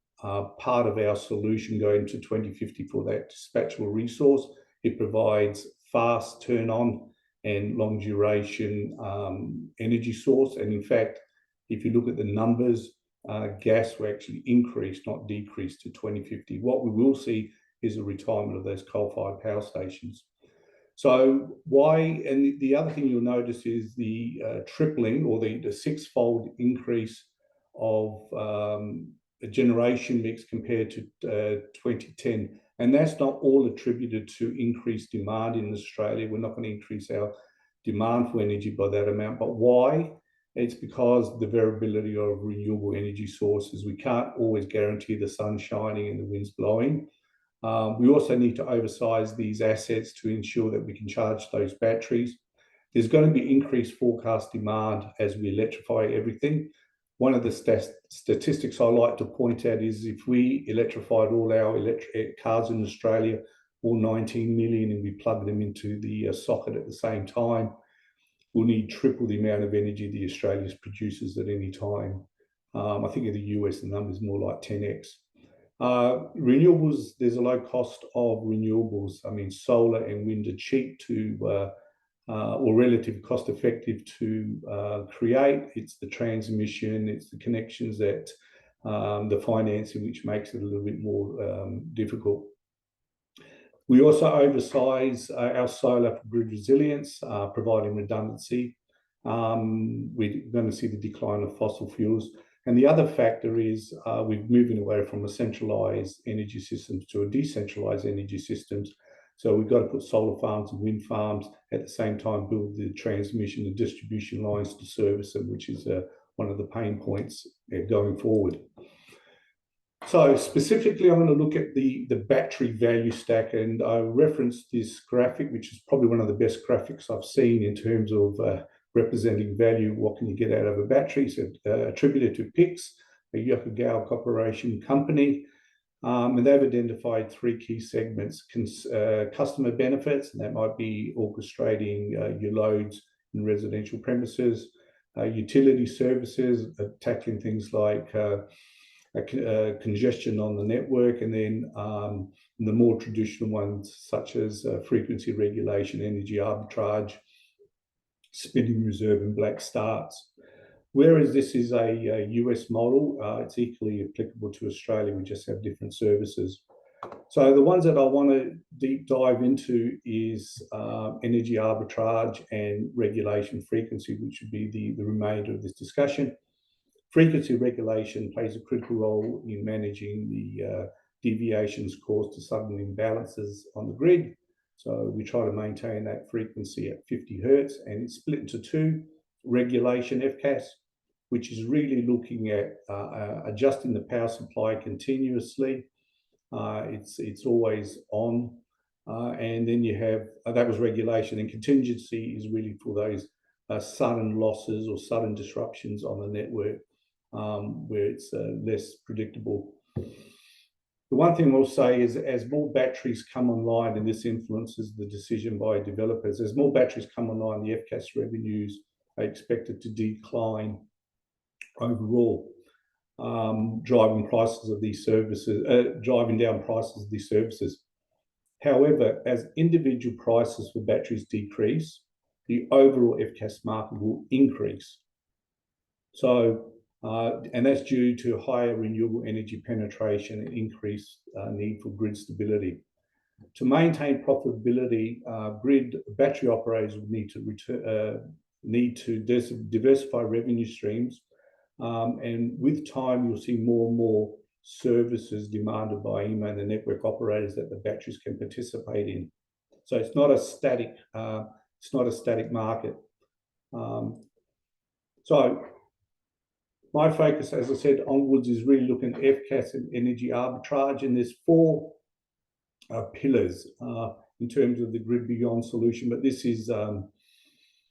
part of our solution going to 2050 for that dispatchable resource. It provides fast turn on and long duration energy source. And in fact, if you look at the numbers, gas will actually increase, not decrease, to 2050. What we will see is a retirement of those coal-fired power stations. So why, and the other thing you'll notice is the tripling or the six-fold increase of the generation mix compared to 2010. And that's not all attributed to increased demand in Australia. We're not going to increase our demand for energy by that amount. But why? It's because the variability of renewable energy sources. We can't always guarantee the sun shining and the winds blowing. We also need to oversize these assets to ensure that we can charge those batteries. There's going to be increased forecast demand as we electrify everything. One of the statistics I like to point out is if we electrified all our electric cars in Australia, all 19 million, and we plug them into the socket at the same time, we'll need triple the amount of energy the Australia produces at any time. I think in the US, the number is more like 10x. Renewables, there's a low cost of renewables. I mean, solar and wind are cheap to, or relatively cost effective to create. It's the transmission, it's the connections, that the financing, which makes it a little bit more difficult. We also oversize our solar for grid resilience, providing redundancy. We're going to see the decline of fossil fuels. And the other factor is we're moving away from a centralized energy systems to a decentralized energy systems. So we've got to put solar farms and wind farms at the same time, build the transmission and distribution lines to service them, which is one of the pain points going forward. So specifically, I'm going to look at the battery value stack, and I referenced this graphic, which is probably one of the best graphics I've seen in terms of representing value. What can you get out of a battery? So attributed to PIX, a Yokogawa Corporation company. And they've identified 3 key segments: customer benefits, and that might be orchestrating your loads in residential premises, utility services, tackling things like congestion on the network, and then the more traditional ones such as frequency regulation, energy arbitrage, spinning reserve, and black starts. Whereas this is a US model, it's equally applicable to Australia. We just have different services. So the ones that I want to deep dive into is energy arbitrage and regulation frequency, which would be the remainder of this discussion. Frequency regulation plays a critical role in managing the deviations caused to sudden imbalances on the grid. So we try to maintain that frequency at 50 hertz, and it's split into 2. Regulation, FCAS, which is really looking at adjusting the power supply continuously. It's always on. And then you have, that was regulation, and contingency is really for those sudden losses or sudden disruptions on the network where it's less predictable. The one thing we'll say is, as more batteries come online, and this influences the decision by developers, as more batteries come online, the FCAS revenues are expected to decline overall, driving prices of these services, driving down prices of these services. However, as individual prices for batteries decrease, the overall FCAS market will increase. So, and that's due to higher renewable energy penetration and increased need for grid stability. To maintain profitability, grid battery operators will need to diversify revenue streams. And with time, you'll see more and more services demanded by EMA and the network operators that the batteries can participate in. So it's not a static market. So my focus, as I said, onwards is really looking at FCAS and energy arbitrage, and there's 4 pillars in terms of the GridBeyond solution, but this is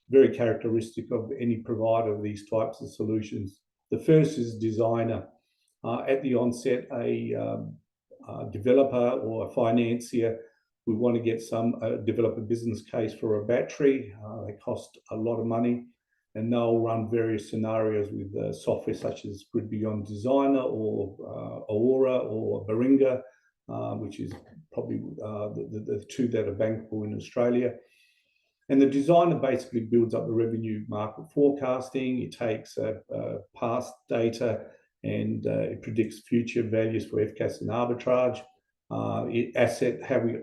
very characteristic of any provider of these types of solutions. The first is designer. At the onset, a developer or a financier, we want to get develop a business case for a battery. They cost a lot of money, and they'll run various scenarios with software such as GridBeyond Designer or Aura or Baringa, which is probably the 2 that are bankable in Australia. And the designer basically builds up the revenue market forecasting. It takes past data and it predicts future values for FCAS and arbitrage. How we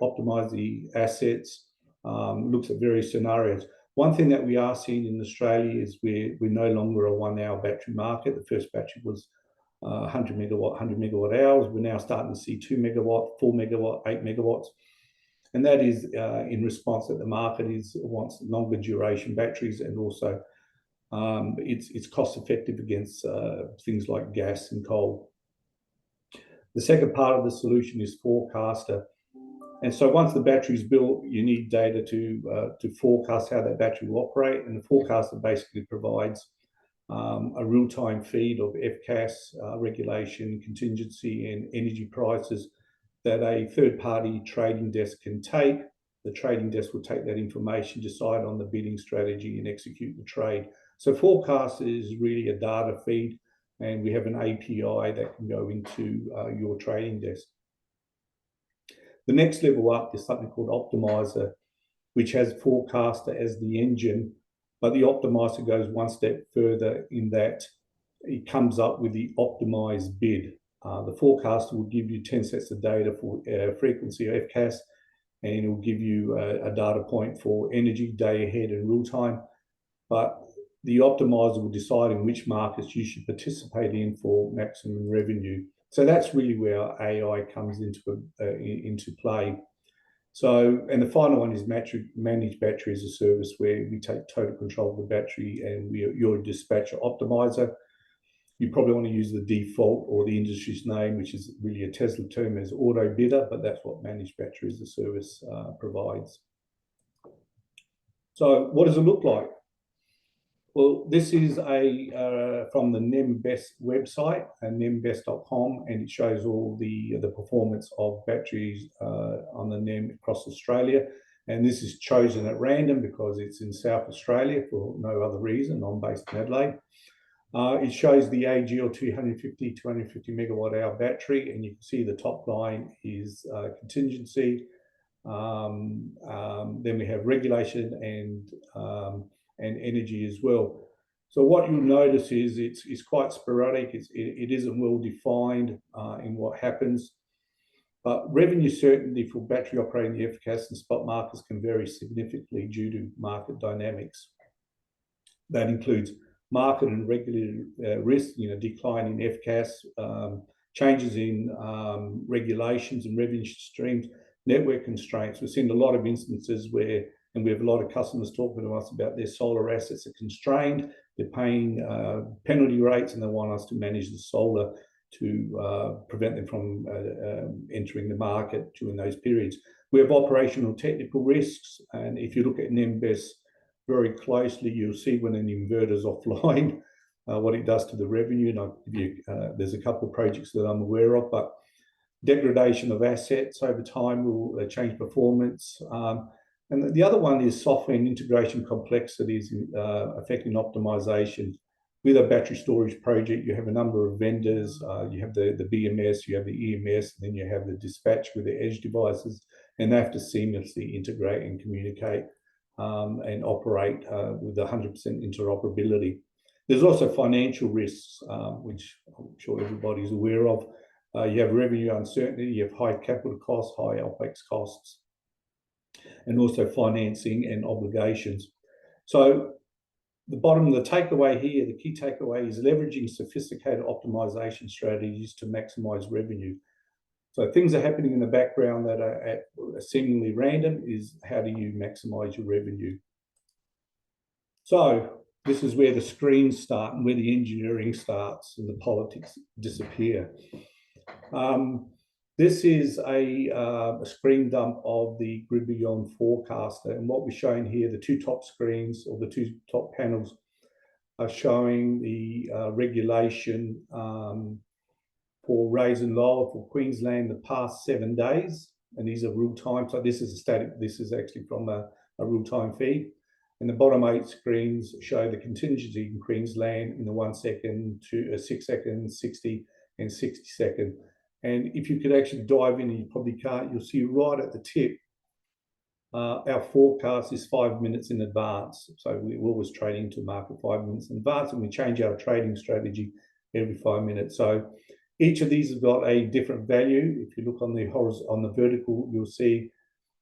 optimize the assets, looks at various scenarios. One thing that we are seeing in Australia is we're no longer a 1-hour battery market. The first battery was 100 megawatt hours. We're now starting to see 2 megawatt, 4 megawatt, 8 megawatts. And that is in response that the market wants longer duration batteries, and also it's cost effective against things like gas and coal. The second part of the solution is forecaster. And so once the battery is built, you need data to forecast how that battery will operate. And the forecaster basically provides a real-time feed of FCAS, regulation, contingency, and energy prices that a third-party trading desk can take. The trading desk will take that information, decide on the bidding strategy, and execute the trade. So forecast is really a data feed, and we have an API that can go into your trading desk. The next level up is something called optimizer, which has forecaster as the engine, but the optimizer goes one step further in that it comes up with the optimized bid. The forecaster will give you 10 sets of data for frequency of FCAS, and it will give you a data point for energy, day ahead, and real time. But the optimizer will decide in which markets you should participate in for maximum revenue. So that's really where AI comes into play. So, and the final one is managed battery as a service, where we take total control of the battery and you're a dispatcher optimizer. You probably want to use the default or the industry's name, which is really a Tesla term, as auto bidder, but that's what managed battery as a service provides. So what does it look like? Well, this is from the NEMBest website, nembest.com, and it shows all the performance of batteries on the NEM across Australia. And this is chosen at random because it's in South Australia for no other reason. I'm based in Adelaide. It shows the AGL 250 megawatt hour battery, and you can see the top line is contingency. Then we have regulation and energy as well. So what you'll notice is it's quite sporadic. It isn't well defined in what happens. But revenue certainty for battery operating the FCAS and spot markets can vary significantly due to market dynamics. That includes market and regulatory risk, decline in FCAS, changes in regulations and revenue streams, network constraints. We've seen a lot of instances where, and we have a lot of customers talking to us about their solar assets are constrained, they're paying penalty rates, and they want us to manage the solar to prevent them from entering the market during those periods. We have operational technical risks, and if you look at NEMBest very closely, you'll see when an inverter is offline, what it does to the revenue. And I'll give you, there's a couple of projects that I'm aware of, but degradation of assets over time will change performance. And the other one is software and integration complexities affecting optimization. With a battery storage project, you have a number of vendors. You have the BMS, you have the EMS, and then you have the dispatch with the edge devices, and they have to seamlessly integrate and communicate and operate with 100% interoperability. There's also financial risks, which I'm sure everybody's aware of. You have revenue uncertainty, you have high capital costs, high OPEX costs, and also financing and obligations. So the bottom of the takeaway here, the key takeaway is leveraging sophisticated optimization strategies to maximize revenue. So things are happening in the background that are seemingly random. Is how do you maximize your revenue? So this is where the screens start and where the engineering starts and the politics disappear. This is a screen dump of the GridBeyond forecaster, and what we're showing here, the two top screens or the two top panels are showing the regulation for raise and lower for Queensland the past 7 days, and these are real time. So this is a static. This is actually from a real time feed. And the bottom 8 screens show the contingency in Queensland in the 1 second, 6 seconds, 60 and 60 second. And if you could actually dive in, and you probably can't, you'll see right at the tip, our forecast is 5 minutes in advance. So we're always trading to market 5 minutes in advance, and we change our trading strategy every 5 minutes. So each of these has got a different value. If you look on the vertical, you'll see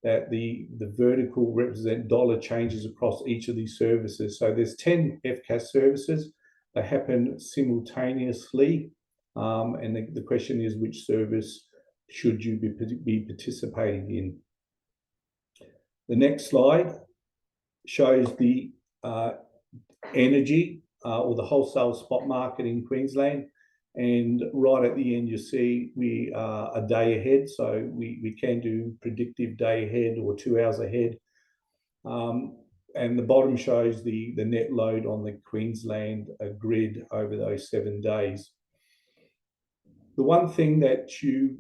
that the vertical represent dollar changes across each of these services. So there's 10 FCAS services. They happen simultaneously. And the question is, which service should you be participating in? The next slide shows the energy or the wholesale spot market in Queensland. And right at the end, you see we are a day ahead. So we can do predictive day ahead or 2 hours ahead. And the bottom shows the net load on the Queensland grid over those 7 days. The one thing that you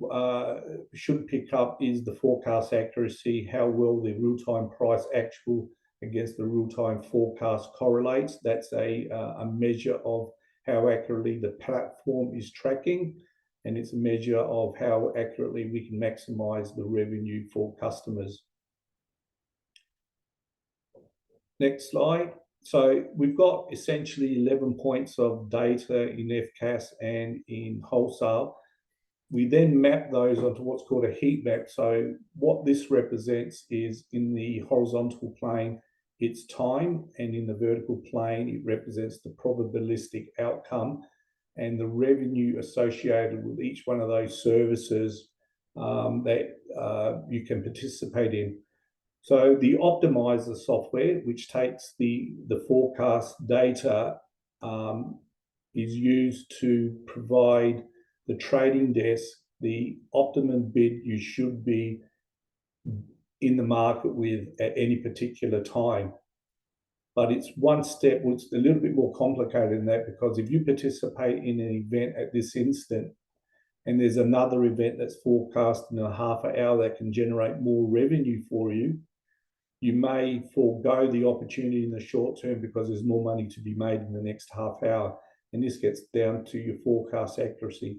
should pick up is the forecast accuracy, how well the real-time price actual against the real-time forecast correlates. That's a measure of how accurately the platform is tracking, and it's a measure of how accurately we can maximize the revenue for customers. Next slide. So we've got essentially 11 points of data in FCAS and in wholesale. We then map those onto what's called a heat map. So what this represents is in the horizontal plane, it's time, and in the vertical plane, it represents the probabilistic outcome and the revenue associated with each one of those services that you can participate in. So the optimizer software, which takes the forecast data, is used to provide the trading desk the optimum bid you should be in the market with at any particular time. but it's one step, which is a little bit more complicated than that, because if you participate in an event at this instant, and there's another event that's forecast in a half an hour that can generate more revenue for you, you may forego the opportunity in the short term because there's more money to be made in the next half hour. And this gets down to your forecast accuracy.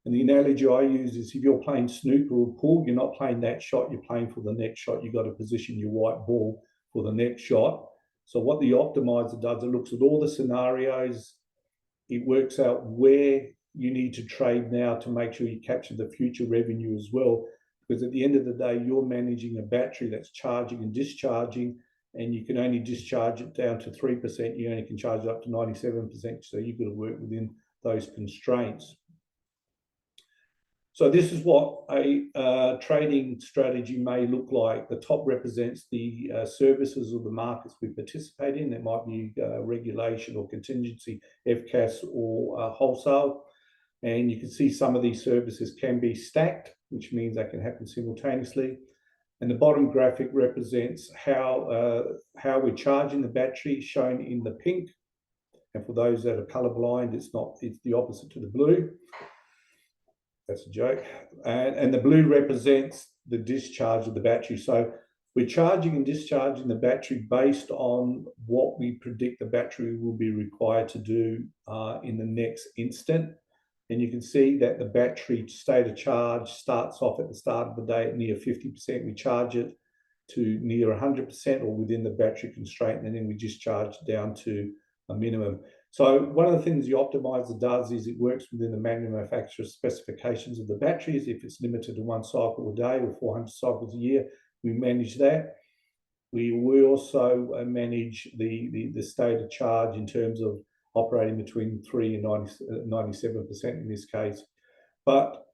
And the analogy I use is if you're playing snooker or pool, you're not playing that shot, you're playing for the next shot. You've got to position your white ball for the next shot. So what the optimizer does, it looks at all the scenarios, it works out where you need to trade now to make sure you capture the future revenue as well. Because at the end of the day, you're managing a battery that's charging and discharging, and you can only discharge it down to 3%. You only can charge it up to 97%. So you've got to work within those constraints. So this is what a trading strategy may look like. The top represents the services or the markets we participate in. It might be regulation or contingency, FCAS or wholesale. And you can see some of these services can be stacked, which means they can happen simultaneously. And the bottom graphic represents how we're charging the battery, shown in the pink. And for those that are colorblind, it's the opposite to the blue. That's a joke. And the blue represents the discharge of the battery. So we're charging and discharging the battery based on what we predict the battery will be required to do in the next instant. And you can see that the battery state of charge starts off at the start of the day at near 50%. We charge it to near 100% or within the battery constraint, and then we discharge down to a minimum. So one of the things the optimizer does is it works within the manufacturer's specifications of the batteries. If it's limited to 1 cycle a day or 400 cycles a year, we manage that. We also manage the state of charge in terms of operating between 3 and 97% in this case. But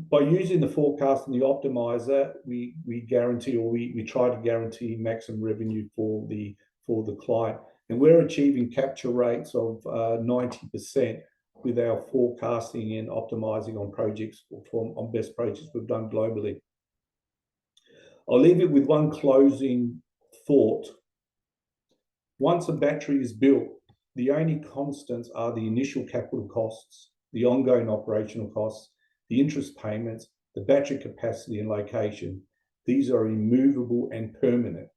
by using the forecast and the optimizer, we guarantee, or we try to guarantee, maximum revenue for the client. And we're achieving capture rates of 90% with our forecasting and optimizing on projects, on best projects we've done globally. I'll leave it with one closing thought. Once a battery is built, the only constants are the initial capital costs, the ongoing operational costs, the interest payments, the battery capacity and location. These are immovable and permanent.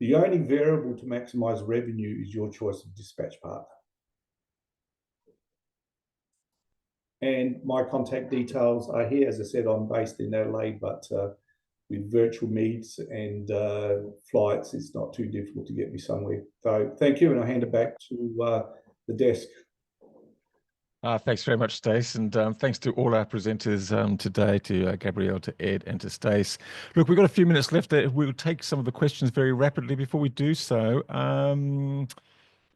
The only variable to maximize revenue is your choice of dispatch partner. And my contact details are here. As I said, I'm based in Adelaide, but with virtual meets and flights, it's not too difficult to get me somewhere. So thank you, and I'll hand it back to the desk. Thanks very much, Stace, and thanks to all our presenters today, to Gabrielle, to Ed, and to Stace. Look, we've got a few minutes left. We'll take some of the questions very rapidly. Before we do so,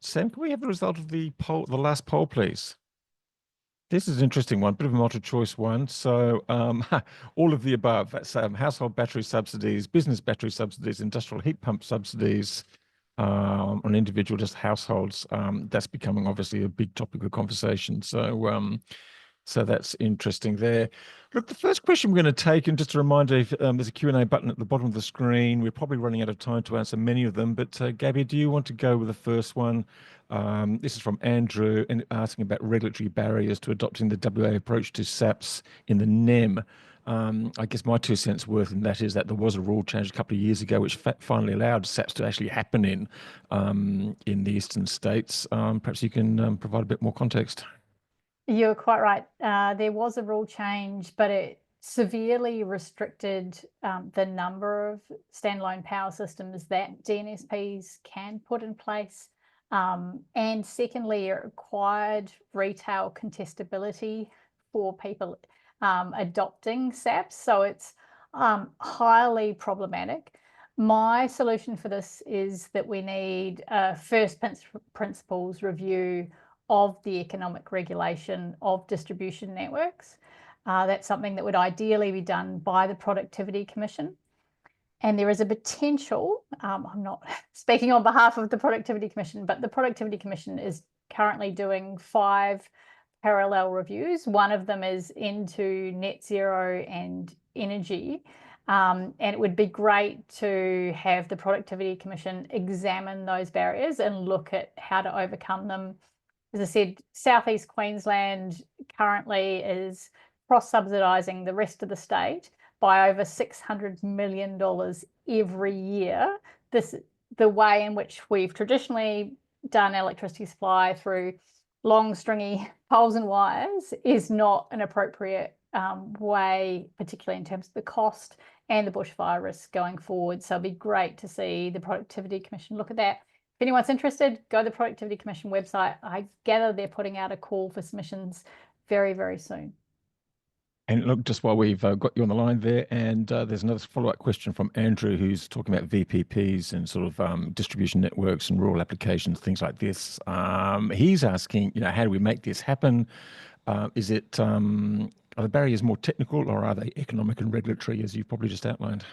Sam, can we have the result of the poll, the last poll, please? This is an interesting one, bit of a multi-choice one. So all of the above, that's household battery subsidies, business battery subsidies, industrial heat pump subsidies, on individual, just households. That's becoming obviously a big topic of conversation. So so that's interesting there. Look, the first question we're going to take, and just a reminder, if, there's a Q&A button at the bottom of the screen. We're probably running out of time to answer many of them, but Gabby, do you want to go with the first one? This is from Andrew, and asking about regulatory barriers to adopting the WA approach to SAPs in the NEM. I guess my 2 cents worth in that is that there was a rule change a couple of years ago which finally allowed SAPs to actually happen in the eastern states. Perhaps you can provide a bit more context. You're quite right. There was a rule change, but it severely restricted the number of standalone power systems that DNSPs can put in place. And secondly, it required retail contestability for people adopting SAPs. So it's highly problematic. My solution for this is that we need a first principles review of the economic regulation of distribution networks. That's something that would ideally be done by the Productivity Commission. And there is a potential, I'm not speaking on behalf of the Productivity Commission, but the Productivity Commission is currently doing 5 parallel reviews. One of them is into net zero and energy. And it would be great to have the Productivity Commission examine those barriers and look at how to overcome them. As I said, Southeast Queensland currently is cross-subsidising the rest of the state by over $600 million every year. The way in which we've traditionally done electricity supply through long stringy poles and wires is not an appropriate way, particularly in terms of the cost and the bushfire risk going forward. So it'd be great to see the Productivity Commission look at that. If anyone's interested, go to the Productivity Commission website. I gather they're putting out a call for submissions very, very soon. And look, just while we've got you on the line there, and there's another follow-up question from Andrew, who's talking about VPPs and sort of distribution networks and rural applications, things like this. He's asking, how do we make this happen? Are the barriers more technical, or are they economic and regulatory, as you've probably just outlined?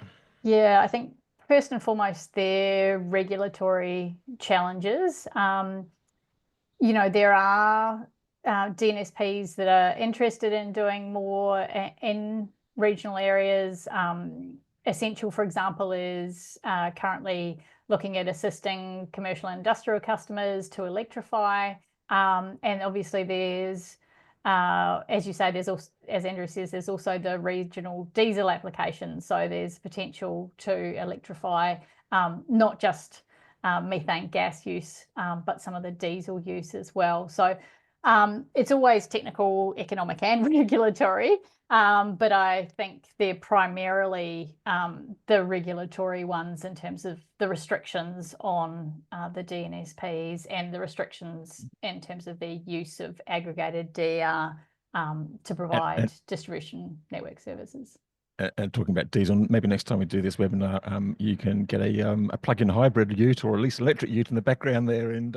Yeah, I think first and foremost, they're regulatory challenges. There are DNSPs that are interested in doing more in regional areas. Essential, for example, is currently looking at assisting commercial and industrial customers to electrify. And obviously there's, as you say, there's also, as Andrew says, there's also the regional diesel applications. So there's potential to electrify not just methane gas use, but some of the diesel use as well. So it's always technical, economic and regulatory, but I think they're primarily the regulatory ones in terms of the restrictions on the DNSPs and the restrictions in terms of the use of aggregated DR to provide distribution network services. And talking about diesel, maybe next time we do this webinar, you can get a plug-in hybrid ute, or at least electric ute in the background there, and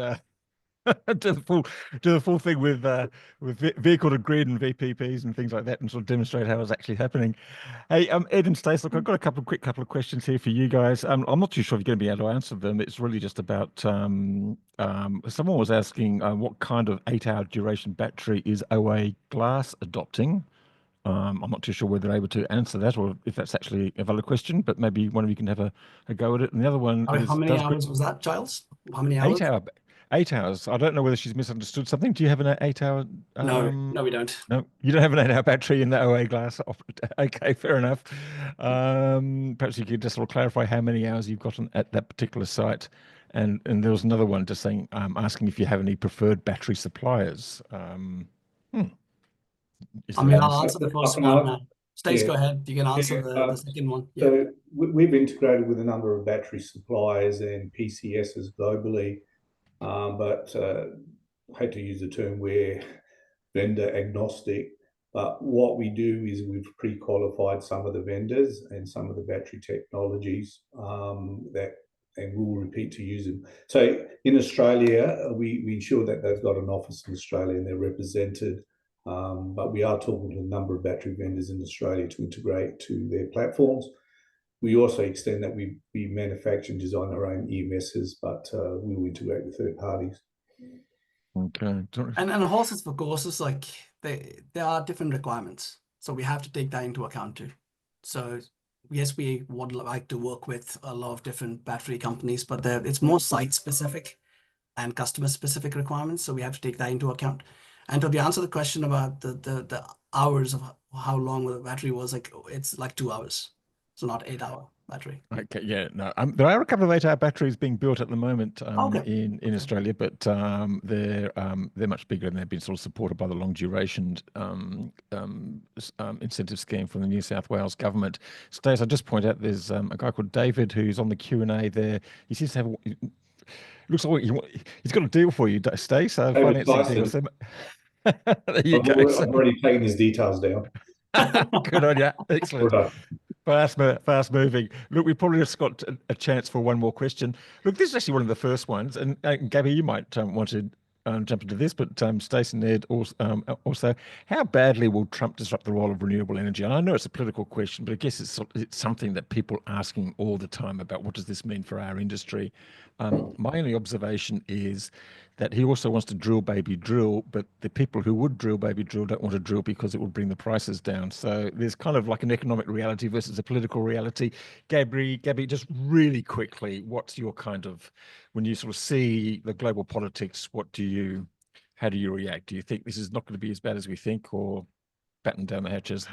do the full thing with vehicle to grid and VPPs and things like that, and sort of demonstrate how it's actually happening. Hey, Ed and Stace, look, I've got a quick couple of questions here for you guys. I'm not too sure if you're going to be able to answer them. It's really just about someone was asking what kind of 8-hour duration battery is OA Glass adopting. I'm not too sure whether they're able to answer that, or if that's actually a valid question, but maybe one of you can have a go at it. And the other one is, how many hours was that, Giles? How many hours? 8 hours. I don't know whether she's misunderstood something. Do you have an 8-hour? No, we don't. No, you don't have an 8-hour battery in the OA Glass. Okay, fair enough. Perhaps you could just sort of clarify how many hours you've got at that particular site. And there was another one just saying, asking if you have any preferred battery suppliers. I'll answer the first one. Stace, go ahead. You can answer the second one. Yeah. So we've integrated with a number of battery suppliers and PCSs globally, but I hate to use the term, we're vendor agnostic. But what we do is we've pre-qualified some of the vendors and some of the battery technologies and we'll repeat to use them. So in Australia, we ensure that they've got an office in Australia and they're represented. But we are talking to a number of battery vendors in Australia to integrate to their platforms. We also extend that we manufacture and design our own EMSs, but we will integrate with third parties. Okay. And horses for courses, like there are different requirements. So we have to take that into account too. So yes, we would like to work with a lot of different battery companies, but it's more site specific and customer specific requirements. So we have to take that into account. And to answer the question about the hours of how long the battery was, like it's like 2 hours. So not 8-hour battery. Okay, yeah, no. There are a couple of 8-hour batteries being built at the moment in Australia, but they're much bigger, and they've been sort of supported by the long duration incentive scheme from the New South Wales government. Stace, I just point out there's a guy called David who's on the Q&A there. He seems to have looks like he's got a deal for you, Stace. Financing deal. So, there you go. I've already taken his details down. Good on you. Excellent. Fast moving. Look, we probably just got a chance for one more question. Look, this is actually one of the first ones, and Gabby, you might want to jump into this, but Stacey and Ed also, how badly will Trump disrupt the role of renewable energy? And I know it's a political question, but I guess it's something that people are asking all the time about what does this mean for our industry. My only observation is that he also wants to drill, baby, drill, but the people who would drill, baby, drill don't want to drill because it will bring the prices down. So there's kind of like an economic reality versus a political reality. Gabby, just really quickly, what's your kind of, when you sort of see the global politics, how do you react? Do you think this is not going to be as bad as we think, or batten down the hatches?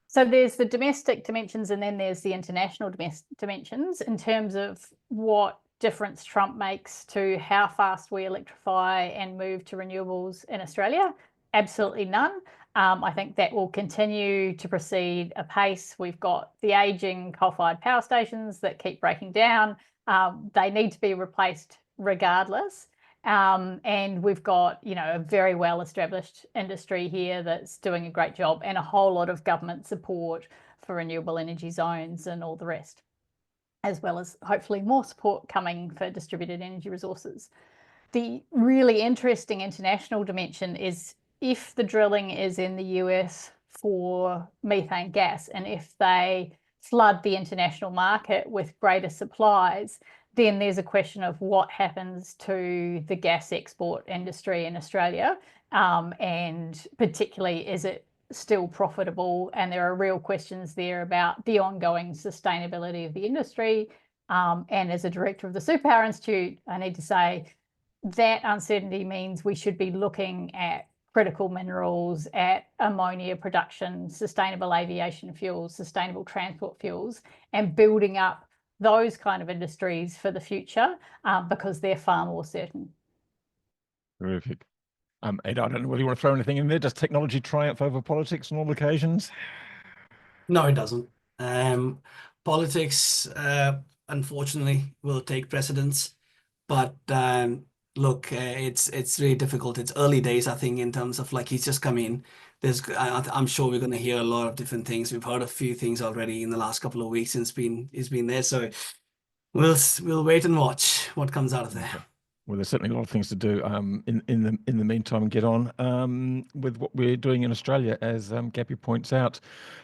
So there's the domestic dimensions and then there's the international dimensions in terms of what difference Trump makes to how fast we electrify and move to renewables in Australia. Absolutely none. I think that will continue to proceed apace. We've got the aging coal-fired power stations that keep breaking down. They need to be replaced regardless. And we've got, a very well-established industry here that's doing a great job, and a whole lot of government support for renewable energy zones and all the rest, as well as hopefully more support coming for distributed energy resources. The really interesting international dimension is if the drilling is in the US for methane gas, and if they flood the international market with greater supplies, then there's a question of what happens to the gas export industry in Australia, and particularly, is it still profitable? And there are real questions there about the ongoing sustainability of the industry. And as a director of the Superpower Institute, I need to say that uncertainty means we should be looking at critical minerals, at ammonia production, sustainable aviation fuels, sustainable transport fuels, and building up those kind of industries for the future, because they're far more certain. Terrific. Ed, I don't know whether you want to throw anything in there. Does technology triumph over politics on all occasions? No, it doesn't. Politics, unfortunately, will take precedence. But look, it's really difficult. It's early days, I think, in terms of like he's just come in. I'm sure we're going to hear a lot of different things. We've heard a few things already in the last couple of weeks since he's been there. So we'll wait and watch what comes out of there. Okay. Well, there's certainly a lot of things to do in the meantime, and get on with what we're doing in Australia, as Gabby points out.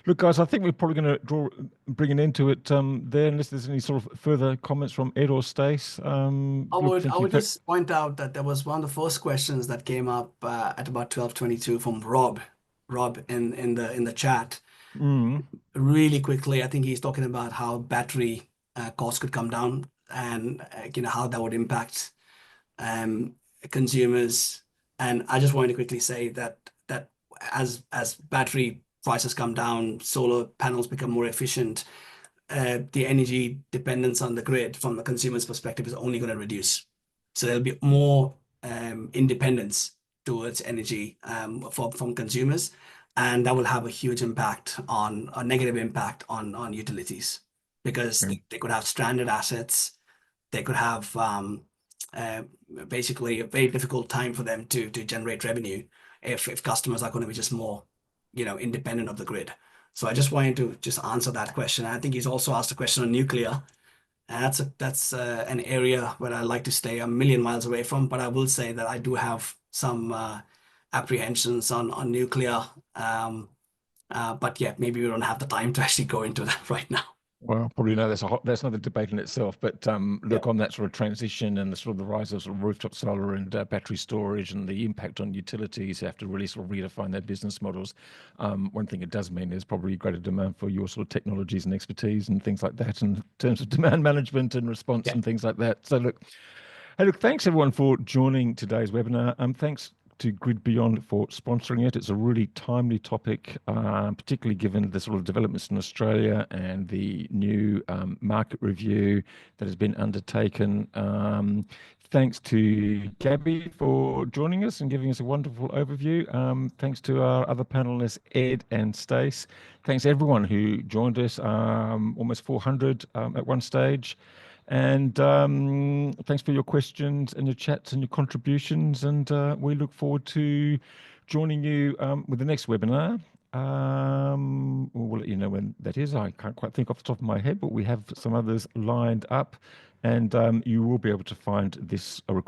Look, guys, I think we're probably going to bring an end to it there, unless there's any sort of further comments from Ed or Stace. I would just point out that there was one of the first questions that came up at about 12:22 from Rob in the chat. Really quickly, I think he's talking about how battery costs could come down, and how that would impact consumers. And I just wanted to quickly say that as battery prices come down, solar panels become more efficient, the energy dependence on the grid from the consumer's perspective is only going to reduce. So there'll be more independence towards energy from consumers, and that will have a huge impact a negative impact on utilities, because they could have stranded assets. They could have basically a very difficult time for them to generate revenue if customers are going to be just more independent of the grid. So I just wanted to just answer that question. I think he's also asked a question on nuclear, and that's an area where I like to stay a million miles away from, but I will say that I do have some apprehensions on nuclear, but yeah, maybe we don't have the time to actually go into that right now. Well, probably no, that's another debate in itself. But look, on that sort of transition and the sort of the rise of sort of rooftop solar and battery storage and the impact on utilities, have to really sort of redefine their business models. One thing it does mean is probably greater demand for your sort of technologies and expertise and things like that in terms of demand management and response and things like that. So look, thanks everyone for joining today's webinar. Thanks to GridBeyond for sponsoring it. It's a really timely topic, particularly given the sort of developments in Australia and the new market review that has been undertaken. Thanks to Gabby for joining us and giving us a wonderful overview. Thanks to our other panelists, Ed and Stace. Thanks everyone who joined us, almost 400 at one stage. And thanks for your questions and your chats and your contributions. And we look forward to joining you with the next webinar. We'll let you know when that is. I can't quite think off the top of my head, but we have some others lined up. And you will be able to find this recording